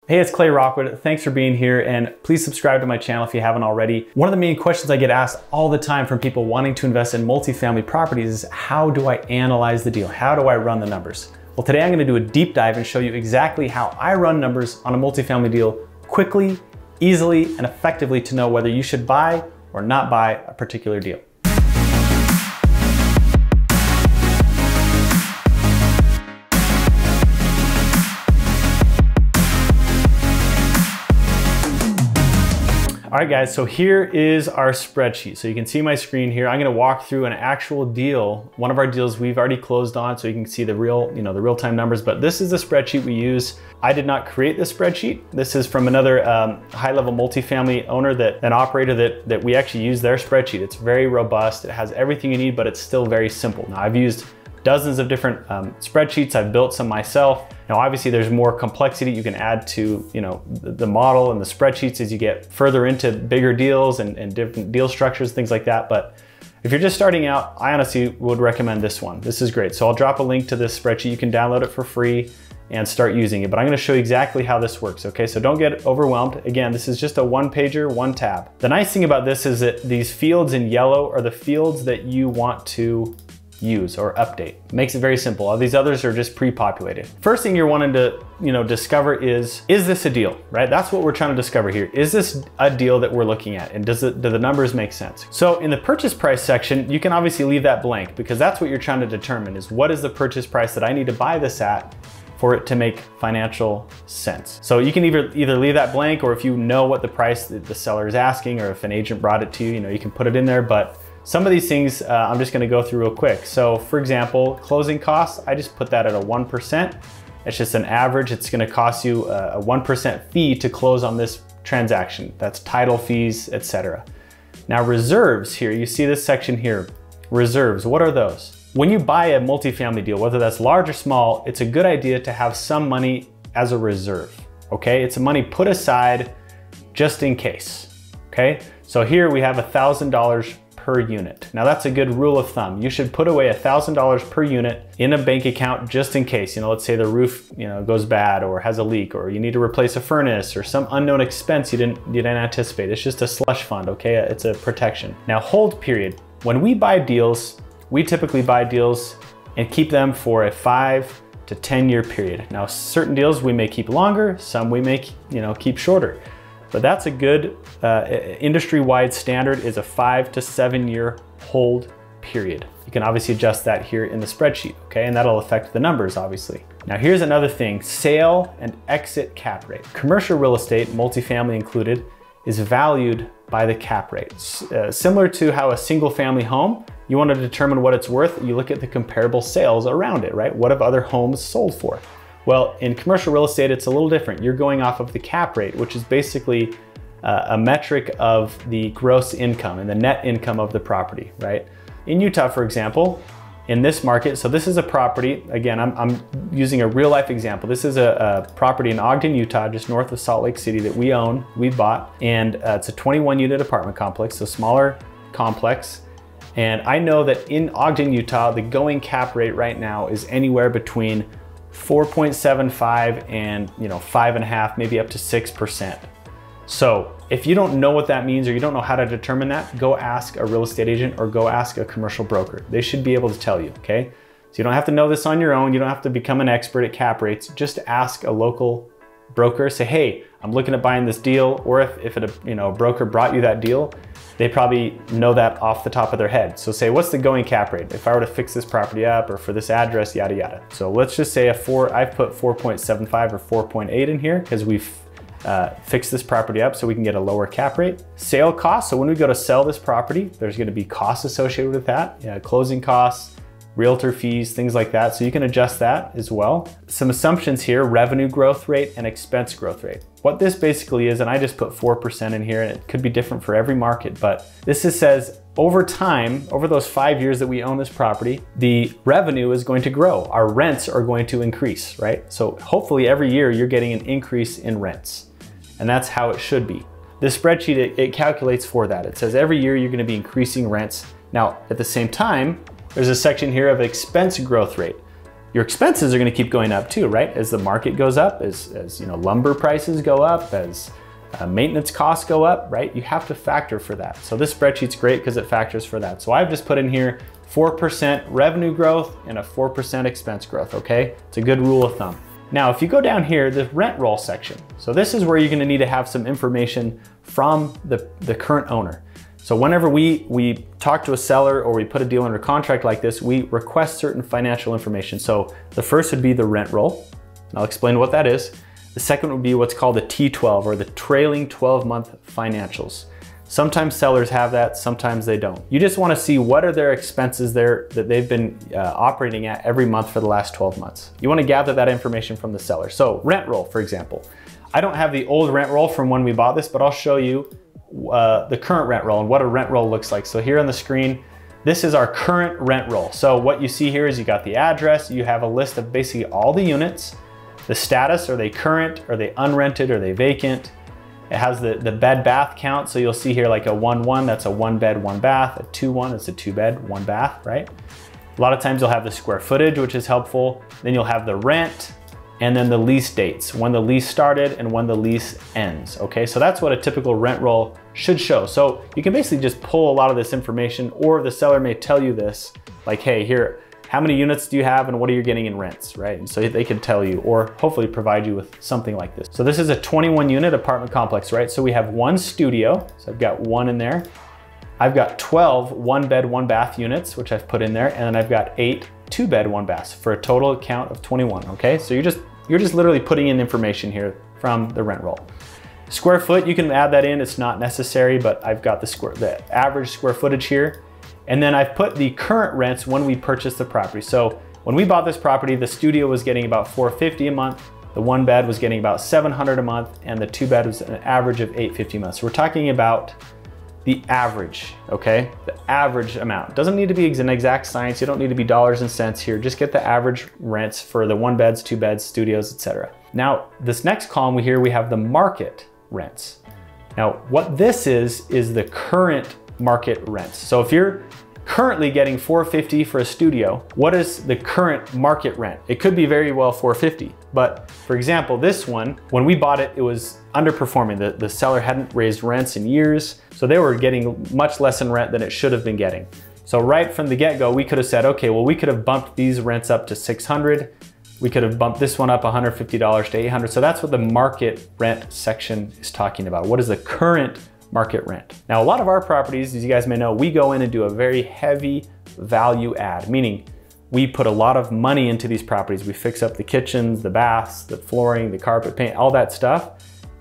Hey, it's Clay Rockwood. Thanks for being here, and please subscribe to my channel if you haven't already. One of the main questions I get asked all the time from people wanting to invest in multifamily properties is, how do I analyze the deal? How do I run the numbers? Well, today I'm gonna do a deep dive and show you exactly how I run numbers on a multifamily deal quickly, easily, and effectively to know whether you should buy or not buy a particular deal. All right, guys, so here is our spreadsheet. So you can see my screen here. I'm gonna walk through an actual deal, one of our deals we've already closed on, so you can see the real-time numbers, but this is the spreadsheet we use. I did not create this spreadsheet. This is from another high-level multifamily owner, an operator that we actually use their spreadsheet. It's very robust, it has everything you need, but it's still very simple. Now, I've used dozens of different spreadsheets. I've built some myself. Now, obviously there's more complexity you can add to the model and the spreadsheets as you get further into bigger deals and different deal structures, things like that. But if you're just starting out, I honestly would recommend this one. This is great. So I'll drop a link to this spreadsheet. You can download it for free and start using it. But I'm gonna show you exactly how this works, okay? So don't get overwhelmed. Again, this is just a one-pager, one tab. The nice thing about this is that these fields in yellow are the fields that you want to use or update. Makes it very simple. All these others are just pre-populated. First thing you're wanting to discover is this a deal, right? That's what we're trying to discover here. Is this a deal that we're looking at? And do the numbers make sense? So in the purchase price section, you can obviously leave that blank because that's what you're trying to determine, is what is the purchase price that I need to buy this at for it to make financial sense. So you can either leave that blank, or if you know what the price that the seller is asking, or if an agent brought it to you, you can put it in there. But some of these things I'm just gonna go through real quick. So for example, closing costs, I just put that at a 1%. It's just an average. It's gonna cost you a 1% fee to close on this transaction. That's title fees, etc. Now reserves here, you see this section here, reserves, what are those? When you buy a multifamily deal, whether that's large or small, it's a good idea to have some money as a reserve, okay? It's money put aside just in case, okay? So here we have $1,000 per unit. Now that's a good rule of thumb. You should put away $1,000 per unit in a bank account just in case. Let's say the roof goes bad or has a leak, or you need to replace a furnace, or some unknown expense you didn't anticipate. It's just a slush fund, okay? It's a protection. Now, hold period. When we buy deals, we typically buy deals and keep them for a 5 to 10 year period. Now, certain deals we may keep longer, some we may keep shorter. But that's a good industry-wide standard, is a 5 to 7 year hold period. You can obviously adjust that here in the spreadsheet, okay? And that'll affect the numbers, obviously. Now here's another thing, sale and exit cap rate. Commercial real estate, multifamily included, is valued by the cap rate. Similar to how a single family home, you want to determine what it's worth, you look at the comparable sales around it, right? What have other homes sold for? Well, in commercial real estate, it's a little different. You're going off of the cap rate, which is basically a metric of the gross income and the net income of the property, right? In Utah, for example, in this market, so this is a property, again, I'm using a real life example. This is a property in Ogden, Utah, just north of Salt Lake City that we own, we bought, and it's a 21 unit apartment complex, so smaller complex. And I know that in Ogden, Utah, the going cap rate right now is anywhere between 4.75 and 5.5, maybe up to 6%. So if you don't know what that means, or you don't know how to determine that, go ask a real estate agent or go ask a commercial broker. They should be able to tell you, okay? So you don't have to know this on your own. You don't have to become an expert at cap rates. Just ask a local broker. Say, hey, I'm looking at buying this deal. Or if a broker brought you that deal, they probably know that off the top of their head. So say, what's the going cap rate? If I were to fix this property up, or for this address, yada, yada. So let's just say I've put 4.75 or 4.8 in here because we've fixed this property up so we can get a lower cap rate. Sale costs, so when we go to sell this property, there's gonna be costs associated with that, closing costs, realtor fees, things like that. So you can adjust that as well. Some assumptions here, revenue growth rate and expense growth rate. What this basically is, and I just put 4% in here, and it could be different for every market, but this says over time, over those 5 years that we own this property, the revenue is going to grow. Our rents are going to increase, right? So hopefully every year you're getting an increase in rents, and that's how it should be. This spreadsheet, it calculates for that. It says every year you're gonna be increasing rents. Now, at the same time, there's a section here of expense growth rate. your expenses are gonna keep going up too, right? As the market goes up, as you know, lumber prices go up, as maintenance costs go up, right? You have to factor for that. So this spreadsheet's great because it factors for that. So I've just put in here 4% revenue growth and a 4% expense growth, okay? It's a good rule of thumb. Now, if you go down here, the rent roll section. So this is where you're gonna need to have some information from the current owner. So whenever we talk to a seller or we put a deal under contract like this, we request certain financial information. So the first would be the rent roll. And I'll explain what that is. The second would be what's called the T12, or the trailing 12-month financials. Sometimes sellers have that, sometimes they don't. You just wanna see what are their expenses there that they've been operating at every month for the last 12 months. You wanna gather that information from the seller. So rent roll, for example. I don't have the old rent roll from when we bought this, but I'll show you the current rent roll and what a rent roll looks like. So here on the screen, this is our current rent roll. So what you see here is you got the address, you have a list of basically all the units, the status, are they current, are they unrented, are they vacant? It has the bed bath count. So you'll see here like a 1-1, that's a 1 bed, 1 bath, a 2-1, it's a 2 bed, 1 bath, right? A lot of times you'll have the square footage, which is helpful. Then you'll have the rent, and then the lease dates, when the lease started and when the lease ends, okay? So that's what a typical rent roll should show. So you can basically just pull a lot of this information, or the seller may tell you this, like, hey, here, how many units do you have and what are you getting in rents, right? And so they can tell you, or hopefully provide you with something like this. So this is a 21 unit apartment complex, right? So we have 1 studio, so I've got 1 in there. I've got 12 1 bed, 1 bath units, which I've put in there, and then I've got 8 2 bed, 1 baths for a total count of 21, okay? So you're just literally putting in information here from the rent roll. Square foot, you can add that in, it's not necessary, but I've got the average square footage here. And then I've put the current rents when we purchased the property. So when we bought this property, the studio was getting about $450 a month, the 1 bed was getting about $700 a month, and the 2 bed was an average of $850 a month. So we're talking about the average, okay? The average amount. Doesn't need to be an exact science, you don't need to be dollars and cents here, just get the average rents for the 1 beds, 2 beds, studios, etc. Now, this next column here, we have the market rents. Now, what this is the current market rents. So if you're currently getting $450 for a studio, what is the current market rent? It could be very well $450, but for example, this one, when we bought it, it was underperforming. The seller hadn't raised rents in years, so they were getting much less in rent than it should have been getting. So right from the get-go, we could have said, okay, well, we could have bumped these rents up to $600. We could have bumped this one up $150 to $800. So that's what the market rent section is talking about. What is the current market rent? Now, a lot of our properties, as you guys may know, we go in and do a very heavy value add, meaning we put a lot of money into these properties. We fix up the kitchens, the baths, the flooring, the carpet, paint, all that stuff,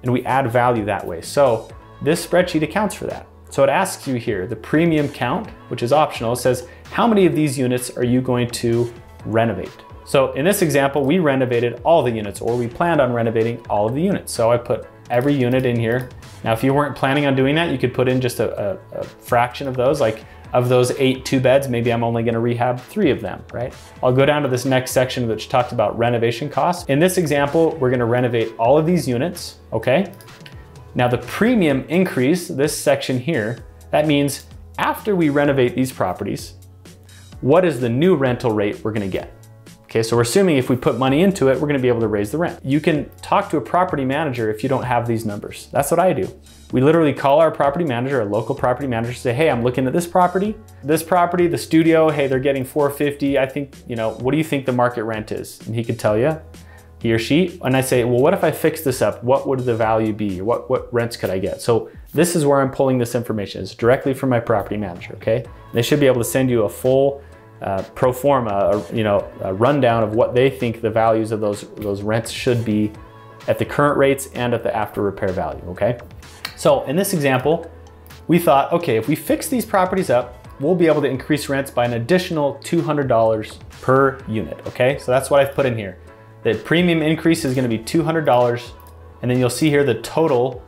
and we add value that way. So this spreadsheet accounts for that. So it asks you here, the premium count, which is optional, says, how many of these units are you going to renovate? So in this example, we renovated all the units, or we planned on renovating all of the units. So I put every unit in here. Now, if you weren't planning on doing that, you could put in just a fraction of those, like of those 8 2 beds, maybe I'm only gonna rehab 3 of them, right? I'll go down to this next section which talks about renovation costs. In this example, we're gonna renovate all of these units, okay? Now the premium increase, this section here, that means after we renovate these properties, what is the new rental rate we're gonna get? Okay, so we're assuming if we put money into it, we're gonna be able to raise the rent. You can talk to a property manager if you don't have these numbers. That's what I do. We literally call our property manager, a local property manager, say, hey, I'm looking at this property, the studio, hey, they're getting $450. I think, what do you think the market rent is? And he could tell you, he or she, and I say, well, what if I fix this up? What would the value be? What rents could I get? So this is where I'm pulling this information. It's directly from my property manager, okay? They should be able to send you a full pro forma, a rundown of what they think the values of those rents should be at the current rates and at the after repair value, okay? So in this example, we thought, okay, if we fix these properties up, we'll be able to increase rents by an additional $200 per unit, okay? So that's what I've put in here. The premium increase is gonna be $200, and then you'll see here the total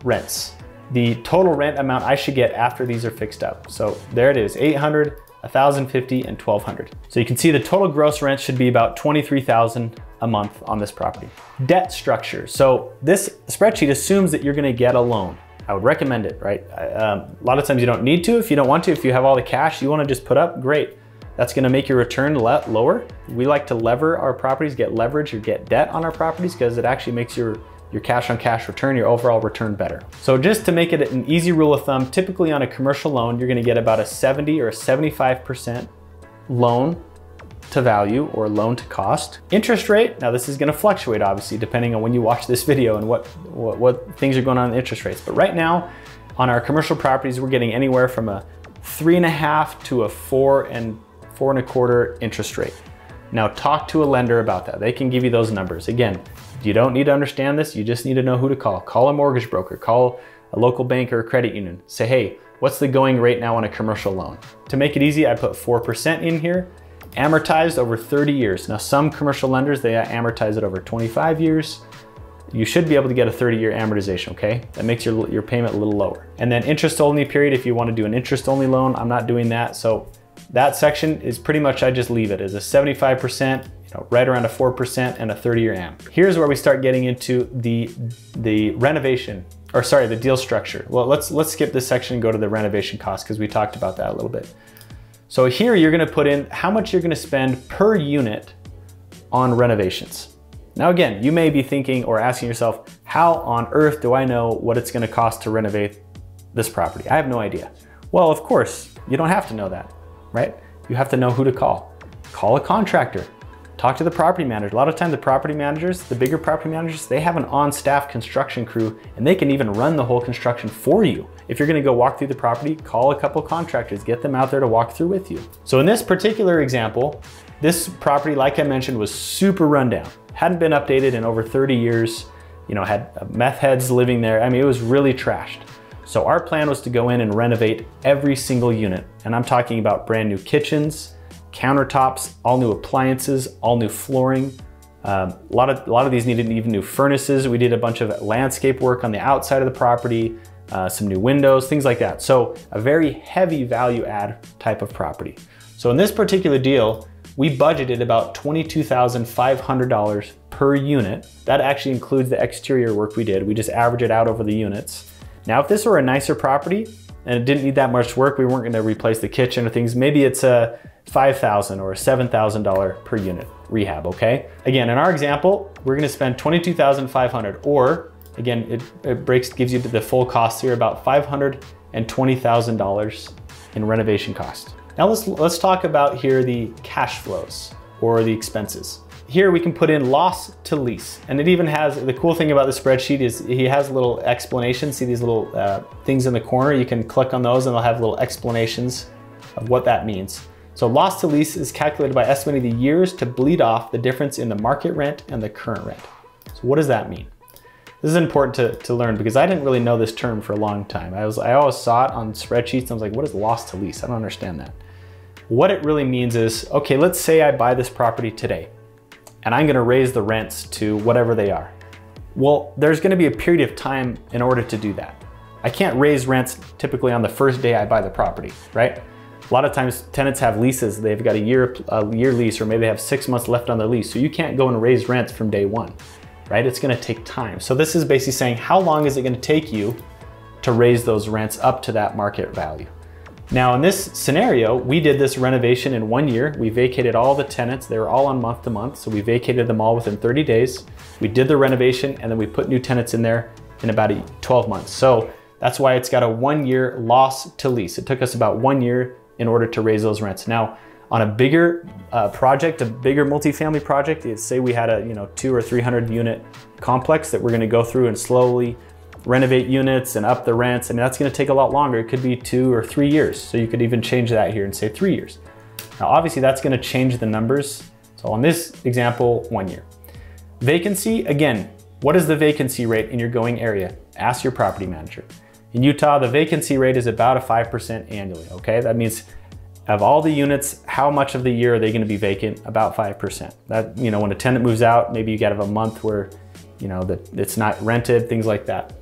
rents. The total rent amount I should get after these are fixed up. So there it is, $800, $1,050, and $1,200. So you can see the total gross rent should be about $23,000 a month on this property. Debt structure. So this spreadsheet assumes that you're gonna get a loan. I would recommend it, right? A lot of times you don't need to if you don't want to. If you have all the cash you wanna just put up, great. That's gonna make your return lower. We like to lever our properties, get leverage or get debt on our properties because it actually makes your cash on cash return, your overall return better. So just to make it an easy rule of thumb, typically on a commercial loan, you're gonna get about a 70 or a 75% loan to value or loan to cost. Interest rate, now this is gonna fluctuate obviously depending on when you watch this video and what things are going on in interest rates. But right now on our commercial properties, we're getting anywhere from a 3.5 to a 4 and 4.25 interest rate. Now talk to a lender about that. They can give you those numbers. Again, you don't need to understand this. You just need to know who to call. Call a mortgage broker, call a local bank or a credit union. Say, hey, what's the going rate now on a commercial loan? To make it easy, I put 4% in here, amortized over 30 years. Now some commercial lenders, they amortize it over 25 years. You should be able to get a 30-year amortization, okay? That makes your payment a little lower. And then interest only period, if you want to do an interest only loan, I'm not doing that. So that section is pretty much, I just leave it as a 75%, right around a 4% and a 30-year am. Here's where we start getting into the renovation, or sorry, the deal structure. Well, let's skip this section and go to the renovation cost because we talked about that a little bit. So here you're gonna put in how much you're gonna spend per unit on renovations. Now again, you may be thinking or asking yourself, how on earth do I know what it's gonna cost to renovate this property? I have no idea. Well, of course, you don't have to know that, right? You have to know who to call. Call a contractor. Talk to the property manager. A lot of times the property managers, the bigger property managers, they have an on-staff construction crew and they can even run the whole construction for you. If you're gonna go walk through the property, call a couple contractors, get them out there to walk through with you. So in this particular example, this property, like I mentioned, was super rundown. Hadn't been updated in over 30 years, had meth heads living there. I mean, it was really trashed. So our plan was to go in and renovate every single unit. And I'm talking about brand new kitchens, countertops, all new appliances, all new flooring. A lot of these needed even new furnaces. We did a bunch of landscape work on the outside of the property, some new windows, things like that. So a very heavy value add type of property. So in this particular deal, we budgeted about $22,500 per unit. That actually includes the exterior work we did. We just average it out over the units. Now, if this were a nicer property and it didn't need that much work, we weren't gonna replace the kitchen or things, maybe it's a $5,000 or a $7,000 per unit rehab, okay? Again, in our example, we're gonna spend $22,500, or again, it gives you the full cost here, about $520,000 in renovation cost. Now let's talk about here the cash flows or the expenses. Here we can put in loss to lease. And it even has, the cool thing about the spreadsheet is he has a little explanation. See these little things in the corner? You can click on those and they'll have little explanations of what that means. So loss to lease is calculated by estimating the years to bleed off the difference in the market rent and the current rent. So what does that mean? This is important to learn because I didn't really know this term for a long time. I always saw it on spreadsheets and I was like, what is loss to lease? I don't understand that. What it really means is, okay, let's say I buy this property today and I'm gonna raise the rents to whatever they are. Well, there's gonna be a period of time in order to do that. I can't raise rents typically on the first day I buy the property, right? A lot of times tenants have leases, they've got a year lease, or maybe they have 6 months left on their lease. So you can't go and raise rents from day one, right? It's gonna take time. So this is basically saying, how long is it gonna take you to raise those rents up to that market value? Now in this scenario, we did this renovation in 1 year. We vacated all the tenants. They were all on month to month. So we vacated them all within 30 days. We did the renovation and then we put new tenants in there in about 12 months. So that's why it's got a 1 year loss to lease. It took us about 1 year in order to raise those rents. Now on a bigger project, a bigger multifamily project, say we had a 200 or 300 unit complex that we're gonna go through and slowly renovate units and up the rents. I mean, that's gonna take a lot longer. It could be 2 or 3 years. So you could even change that here and say 3 years. Now, obviously that's gonna change the numbers. So on this example, 1 year. Vacancy, again, what is the vacancy rate in your going area? Ask your property manager. In Utah, the vacancy rate is about a 5% annually, okay? That means of all the units, how much of the year are they gonna be vacant? About 5%. That, when a tenant moves out, maybe you gotta have a month where, that it's not rented, things like that.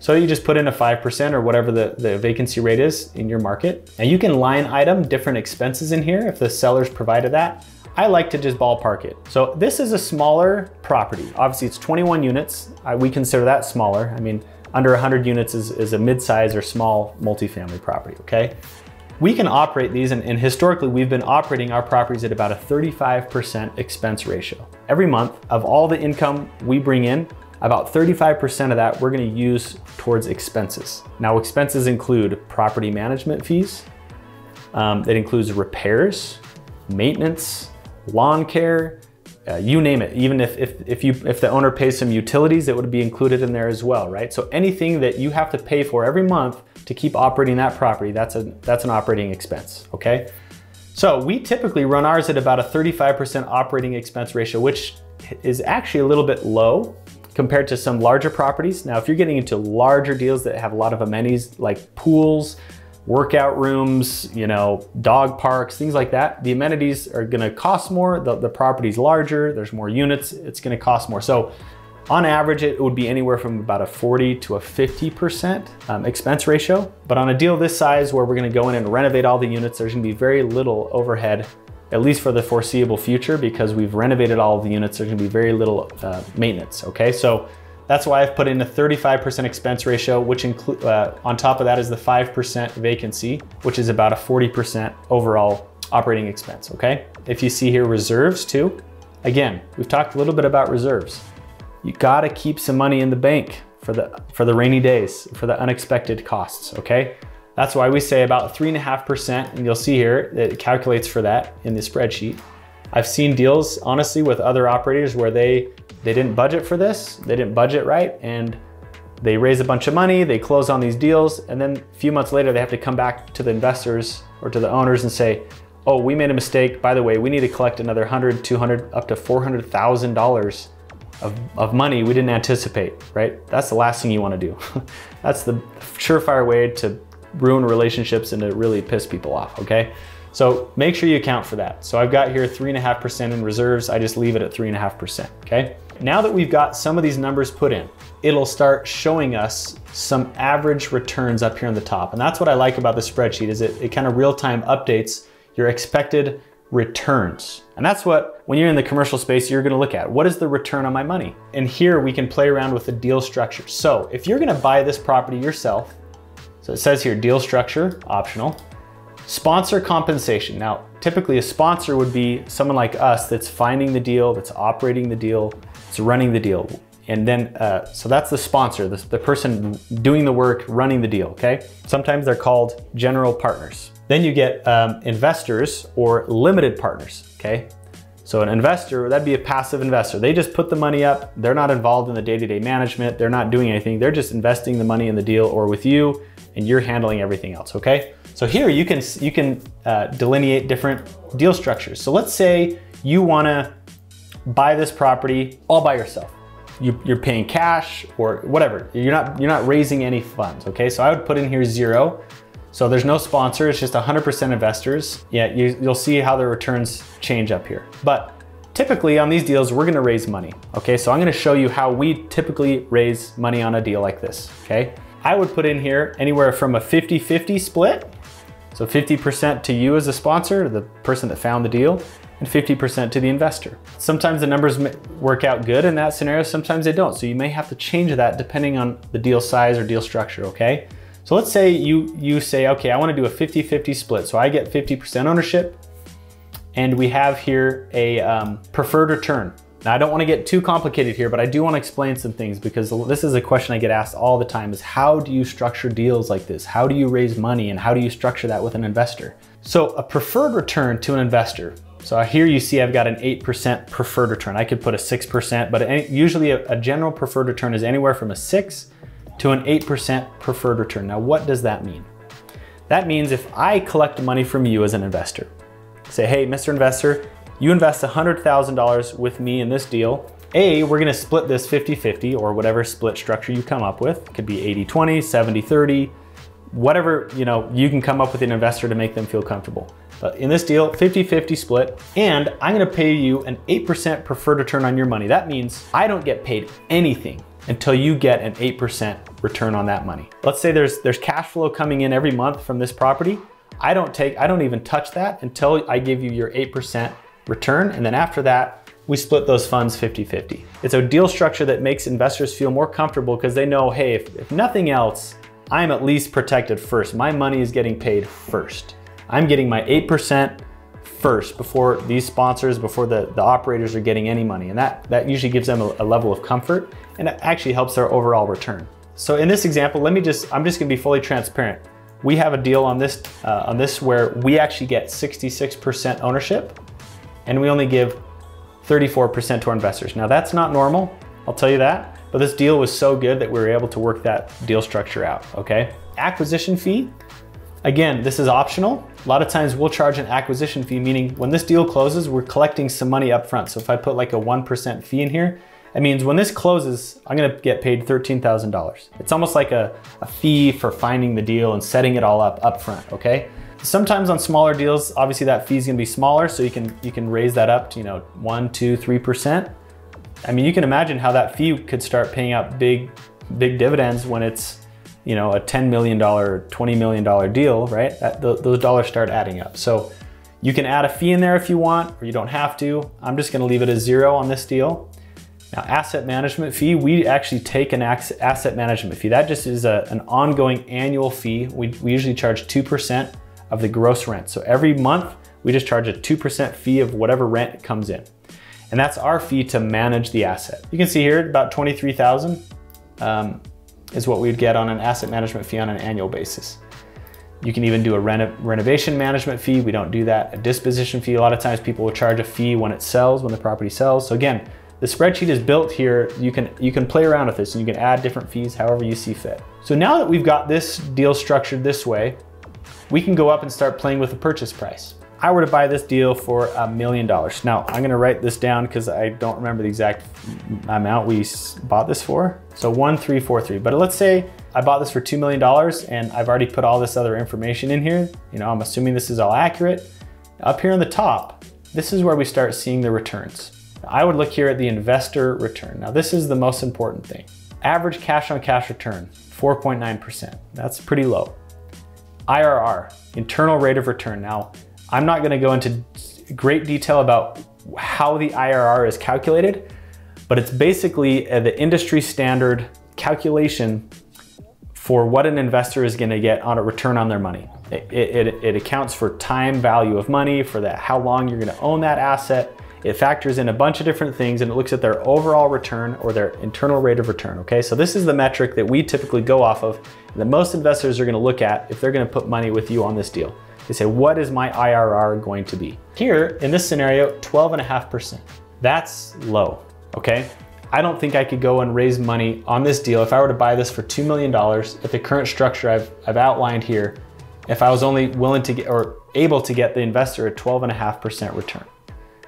So you just put in a 5% or whatever the vacancy rate is in your market. And you can line item different expenses in here if the seller's provided that. I like to just ballpark it. So this is a smaller property. Obviously it's 21 units. We consider that smaller. I mean, under 100 units is a mid-size or small multifamily property, okay? We can operate these, and historically we've been operating our properties at about a 35% expense ratio. Every month of all the income we bring in, about 35% of that we're gonna use towards expenses. Now expenses include property management fees, that includes repairs, maintenance, lawn care, you name it. Even if the owner pays some utilities, it would be included in there as well, right? So anything that you have to pay for every month to keep operating that property, that's an operating expense, okay? So we typically run ours at about a 35% operating expense ratio, which is actually a little bit low compared to some larger properties. Now, if you're getting into larger deals that have a lot of amenities like pools, workout rooms, you know, dog parks, things like that, the amenities are gonna cost more, the property's larger, there's more units, it's gonna cost more. So on average, it would be anywhere from about a 40 to a 50% expense ratio. But on a deal this size where we're gonna go in and renovate all the units, there's gonna be very little overhead, at least for the foreseeable future, because we've renovated all of the units, there's gonna be very little maintenance, okay? So that's why I've put in a 35% expense ratio, which on top of that is the 5% vacancy, which is about a 40% overall operating expense, okay? If you see here reserves too, again, we've talked a little bit about reserves. You gotta keep some money in the bank for the rainy days, for the unexpected costs, okay? That's why we say about 3.5%, and you'll see here that it calculates for that in the spreadsheet. I've seen deals, honestly, with other operators where they didn't budget for this, they didn't budget right, and they raise a bunch of money, they close on these deals, and then a few months later, they have to come back to the investors or to the owners and say, oh, we made a mistake. By the way, we need to collect another $100, $200, up to $400,000 of money we didn't anticipate, right? That's the last thing you wanna do. That's the surefire way to ruin relationships and to really piss people off, okay? So make sure you account for that. So I've got here 3.5% in reserves. I just leave it at 3.5%, okay? Now that we've got some of these numbers put in, it'll start showing us some average returns up here on the top. And that's what I like about the spreadsheet, is it kind of real-time updates your expected returns. And that's what, when you're in the commercial space, you're gonna look at. What is the return on my money? And here we can play around with the deal structure. So if you're gonna buy this property yourself, so it says here, deal structure, optional. Sponsor compensation. Now, typically a sponsor would be someone like us that's finding the deal, that's operating the deal, that's running the deal. And then, so that's the sponsor, the person doing the work, running the deal, okay? Sometimes they're called general partners. Then you get investors or limited partners, okay? So an investor, that'd be a passive investor. They just put the money up. They're not involved in the day-to-day management. They're not doing anything. They're just investing the money in the deal or with you, and you're handling everything else, okay? So here you can delineate different deal structures. So let's say you wanna buy this property all by yourself. You're paying cash or whatever. You're not raising any funds, okay? So I would put in here 0. So there's no sponsor, it's just 100% investors. Yeah, you'll see how the returns change up here. But typically on these deals, we're gonna raise money, okay? So I'm gonna show you how we typically raise money on a deal like this, okay? I would put in here anywhere from a 50-50 split. So 50% to you as a sponsor, the person that found the deal, and 50% to the investor. Sometimes the numbers work out good in that scenario, sometimes they don't. So you may have to change that depending on the deal size or deal structure, okay? So let's say you say, okay, I wanna do a 50-50 split. So I get 50% ownership, and we have here a preferred return. Now I don't wanna get too complicated here, but I do wanna explain some things, because this is a question I get asked all the time, is how do you structure deals like this? How do you raise money, and how do you structure that with an investor? So a preferred return to an investor. So here you see I've got an 8% preferred return. I could put a 6%, but usually a general preferred return is anywhere from a 6 to an 8% preferred return. Now what does that mean? That means if I collect money from you as an investor, say, hey, Mr. Investor, you invest $100,000 with me in this deal. We're gonna split this 50-50 or whatever split structure you come up with. It could be 80-20, 70-30, whatever you can come up with an investor to make them feel comfortable. But in this deal, 50-50 split, and I'm gonna pay you an 8% preferred return on your money. That means I don't get paid anything until you get an 8% return on that money. Let's say there's cash flow coming in every month from this property. I don't even touch that until I give you your 8% return, and then after that, we split those funds 50-50. It's a deal structure that makes investors feel more comfortable because they know, hey, if nothing else, I'm at least protected first. My money is getting paid first. I'm getting my 8% first before these sponsors, before the operators are getting any money. And that usually gives them a level of comfort, and it actually helps their overall return. So in this example, I'm just gonna be fully transparent. We have a deal on this where we actually get 66% ownership, and we only give 34% to our investors. Now that's not normal, I'll tell you that, but this deal was so good that we were able to work that deal structure out, okay? Acquisition fee, again, this is optional. A lot of times we'll charge an acquisition fee, meaning when this deal closes, we're collecting some money up front. So if I put like a 1% fee in here, it means when this closes, I'm gonna get paid $13,000. It's almost like a fee for finding the deal and setting it all up front, okay? Sometimes on smaller deals, obviously that fee is gonna be smaller, so you can raise that up to 1, 2, 3%. I mean, you can imagine how that fee could start paying out big dividends when it's a $10 million, $20 million deal, right? Those dollars start adding up. So you can add a fee in there if you want, or you don't have to. I'm just gonna leave it as 0 on this deal. Now, asset management fee, we actually take an asset management fee. That just is an ongoing annual fee. We usually charge 2% of the gross rent. So every month, we just charge a 2% fee of whatever rent comes in. And that's our fee to manage the asset. You can see here, about $23,000 is what we'd get on an asset management fee on an annual basis. You can even do a renovation management fee. We don't do that. A disposition fee, a lot of times people will charge a fee when it sells, when the property sells. So again, the spreadsheet is built here. You can play around with this and you can add different fees however you see fit. So now that we've got this deal structured this way, we can go up and start playing with the purchase price. I were to buy this deal for $1 million. Now I'm gonna write this down because I don't remember the exact amount we bought this for. So 1343, but let's say I bought this for $2 million and I've already put all this other information in here. I'm assuming this is all accurate. Up here on the top, this is where we start seeing the returns. I would look here at the investor return. Now this is the most important thing. Average cash on cash return, 4.9%. That's pretty low. IRR, internal rate of return. Now, I'm not gonna go into great detail about how the IRR is calculated, but it's basically the industry standard calculation for what an investor is gonna get on a return on their money. It accounts for time value of money, for how long you're gonna own that asset. It factors in a bunch of different things and it looks at their overall return or their internal rate of return, okay? So this is the metric that we typically go off of that most investors are gonna look at if they're gonna put money with you on this deal. They say, what is my IRR going to be? Here, in this scenario, 12.5%. That's low, okay? I don't think I could go and raise money on this deal if I were to buy this for $2 million at the current structure I've outlined here, if I was only willing to get or able to get the investor a 12.5% return.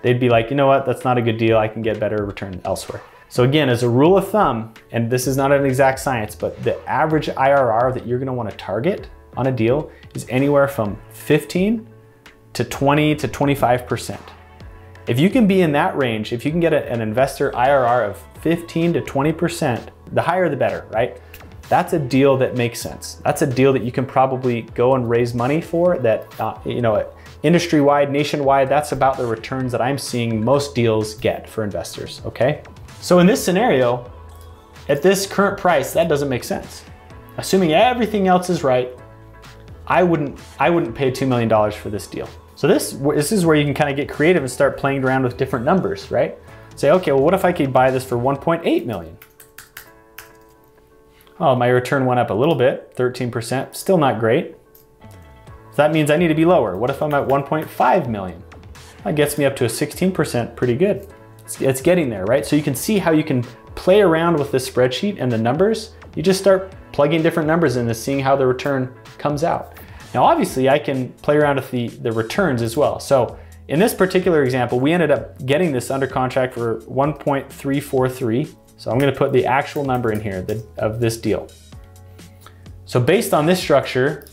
They'd be like, you know what, that's not a good deal. I can get better return elsewhere. So again, as a rule of thumb, and this is not an exact science, but the average IRR that you're gonna wanna target on a deal is anywhere from 15 to 20 to 25%. If you can be in that range, if you can get an investor IRR of 15 to 20%, the higher the better, right? That's a deal that makes sense. That's a deal that you can probably go and raise money for that, industry-wide, nationwide, that's about the returns that I'm seeing most deals get for investors, okay? So in this scenario, at this current price, that doesn't make sense. Assuming everything else is right, I wouldn't pay $2 million for this deal. So this is where you can kind of get creative and start playing around with different numbers, right? Say, okay, well, what if I could buy this for 1.8 million? Oh, my return went up a little bit, 13%, still not great. So that means I need to be lower. What if I'm at 1.5 million? That gets me up to a 16%, pretty good. It's getting there, right? So you can see how you can play around with this spreadsheet and the numbers. You just start plugging different numbers in and seeing how the return comes out. Now, obviously I can play around with the returns as well. So in this particular example, we ended up getting this under contract for 1.343. So I'm gonna put the actual number in here of this deal. So based on this structure,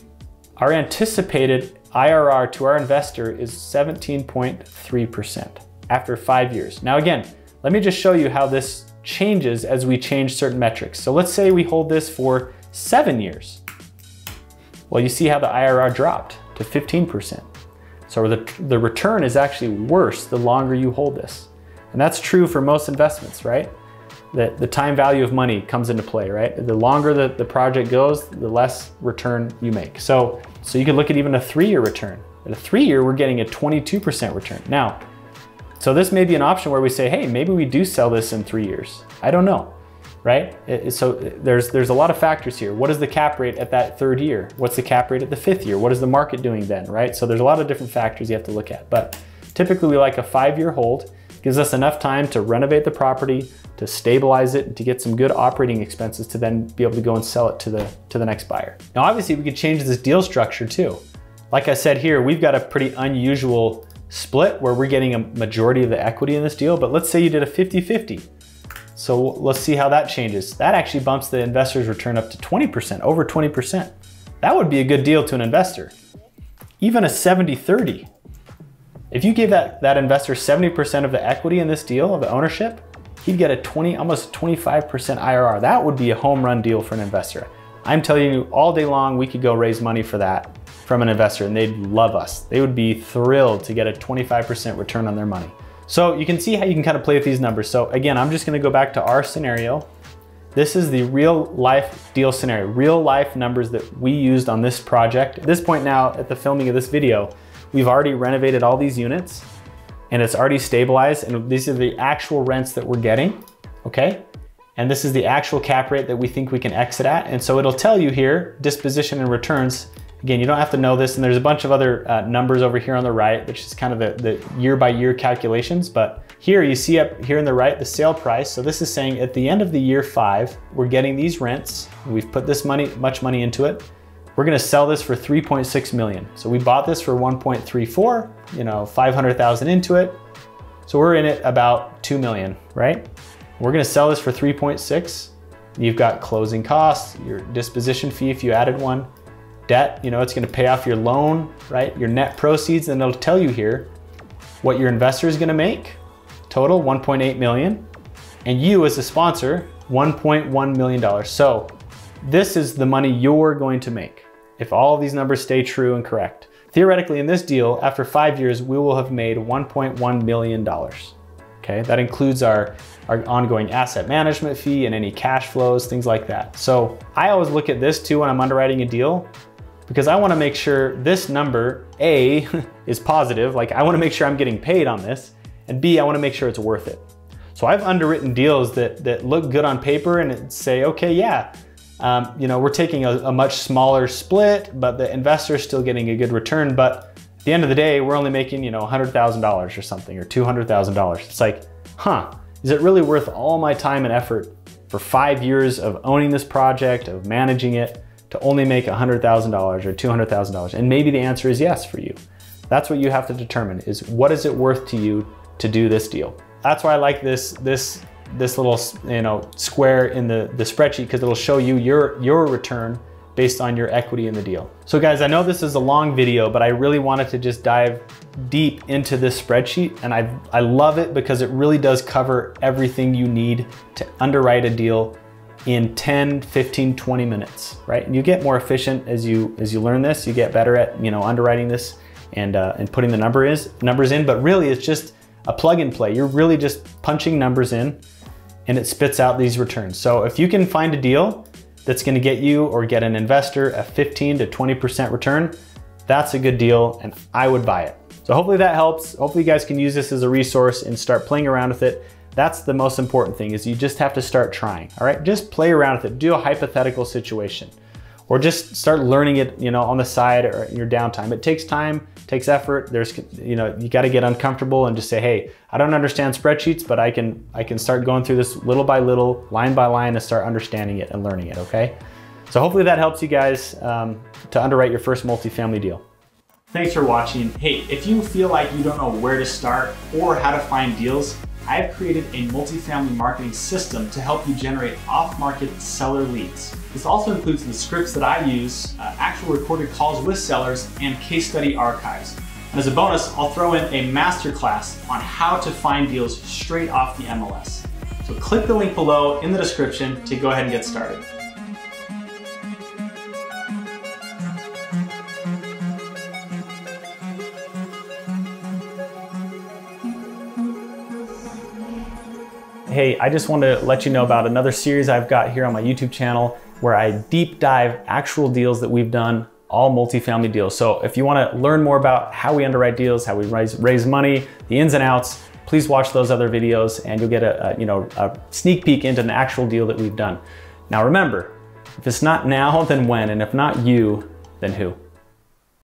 our anticipated IRR to our investor is 17.3% after 5 years. Now again, let me just show you how this changes as we change certain metrics. So let's say we hold this for 7 years. Well, you see how the IRR dropped to 15%. So the return is actually worse the longer you hold this. And that's true for most investments, right? The time value of money comes into play, right? The longer the project goes, the less return you make. So you can look at even a 3-year return. At a 3-year, we're getting a 22% return. Now, so this may be an option where we say, hey, maybe we do sell this in 3 years. I don't know, right? So there's a lot of factors here. What is the cap rate at that 3rd year? What's the cap rate at the 5th year? What is the market doing then, right? So there's a lot of different factors you have to look at. But typically we like a 5-year hold. Gives us enough time to renovate the property, to stabilize it, and to get some good operating expenses to then be able to go and sell it to the next buyer. Now, obviously we could change this deal structure too. Like I said here, we've got a pretty unusual split where we're getting a majority of the equity in this deal, but let's say you did a 50-50. So let's see how that changes. That actually bumps the investor's return up to 20%, over 20%. That would be a good deal to an investor. Even a 70-30. If you gave that investor 70% of the equity in this deal, of the ownership, he'd get a almost 25% IRR. That would be a home run deal for an investor. I'm telling you, all day long, we could go raise money for that from an investor and they'd love us. They would be thrilled to get a 25% return on their money. So you can see how you can kind of play with these numbers. So again, I'm just gonna go back to our scenario. This is the real life deal scenario, real life numbers that we used on this project. At this point now, at the filming of this video, we've already renovated all these units and it's already stabilized, and these are the actual rents that we're getting, okay? And this is the actual cap rate that we think we can exit at. And so it'll tell you here, disposition and returns. Again, you don't have to know this, and there's a bunch of other numbers over here on the right, which is kind of the year-by-year calculations. But here you see up here on the right, the sale price. So this is saying at the end of the year 5, we're getting these rents. We've put this much money into it. We're gonna sell this for 3.6 million. So we bought this for 1.34, you know, 500,000 into it. So we're in it about 2 million, right? We're gonna sell this for 3.6. You've got closing costs, your disposition fee if you added one, debt, you know, it's gonna pay off your loan, right? Your net proceeds, and it'll tell you here what your investor is gonna make, total 1.8 million, and you as a sponsor, $1.1 million. So this is the money you're going to make if all of these numbers stay true and correct. Theoretically, in this deal, after 5 years, we will have made $1.1 million. Okay, that includes our ongoing asset management fee and any cash flows, things like that. So I always look at this too when I'm underwriting a deal, because I want to make sure this number, A, is positive, like I want to make sure I'm getting paid on this, and B, I want to make sure it's worth it. So I've underwritten deals that look good on paper and say, okay, yeah, you know, we're taking a much smaller split, but the investor is still getting a good return. But at the end of the day, we're only making, you know, $100,000 or something, or $200,000. It's like, is it really worth all my time and effort for 5 years of owning this project, of managing it, to only make $100,000 or $200,000? And maybe the answer is yes for you. That's what you have to determine, is what is it worth to you to do this deal? That's why I like this little, you know, square in the spreadsheet, because it'll show you your return based on your equity in the deal. So guys, I know this is a long video, but I really wanted to just dive deep into this spreadsheet, and I love it because it really does cover everything you need to underwrite a deal in 10, 15, 20 minutes, right? And you get more efficient as you learn this. You get better at, you know, underwriting this and putting the numbers in, but really it's just a plug and play. You're really just punching numbers in and it spits out these returns. So if you can find a deal that's gonna get you or get an investor a 15 to 20% return, that's a good deal and I would buy it. So hopefully that helps. Hopefully you guys can use this as a resource and start playing around with it. That's the most important thing, is you just have to start trying, all right? Just play around with it. Do a hypothetical situation, or just start learning it, you know, on the side or in your downtime. It takes time, takes effort. There's, you know, you got to get uncomfortable and just say, hey, I don't understand spreadsheets, but I can start going through this little by little, line by line, and start understanding it and learning it, okay? So hopefully that helps you guys to underwrite your first multifamily deal. Thanks for watching. Hey, if you feel like you don't know where to start or how to find deals, I've created a multifamily marketing system to help you generate off-market seller leads. This also includes the scripts that I use, actual recorded calls with sellers, and case study archives. And as a bonus, I'll throw in a masterclass on how to find deals straight off the MLS. So click the link below in the description to go ahead and get started. Hey, I just wanted to let you know about another series I've got here on my YouTube channel where I deep dive actual deals that we've done all multifamily deals. So if you want to learn more about how we underwrite deals, how we raise money, the ins and outs, please watch those other videos and you'll get a sneak peek into an actual deal that we've done. Now remember, if it's not now, then when? And if not you, then who?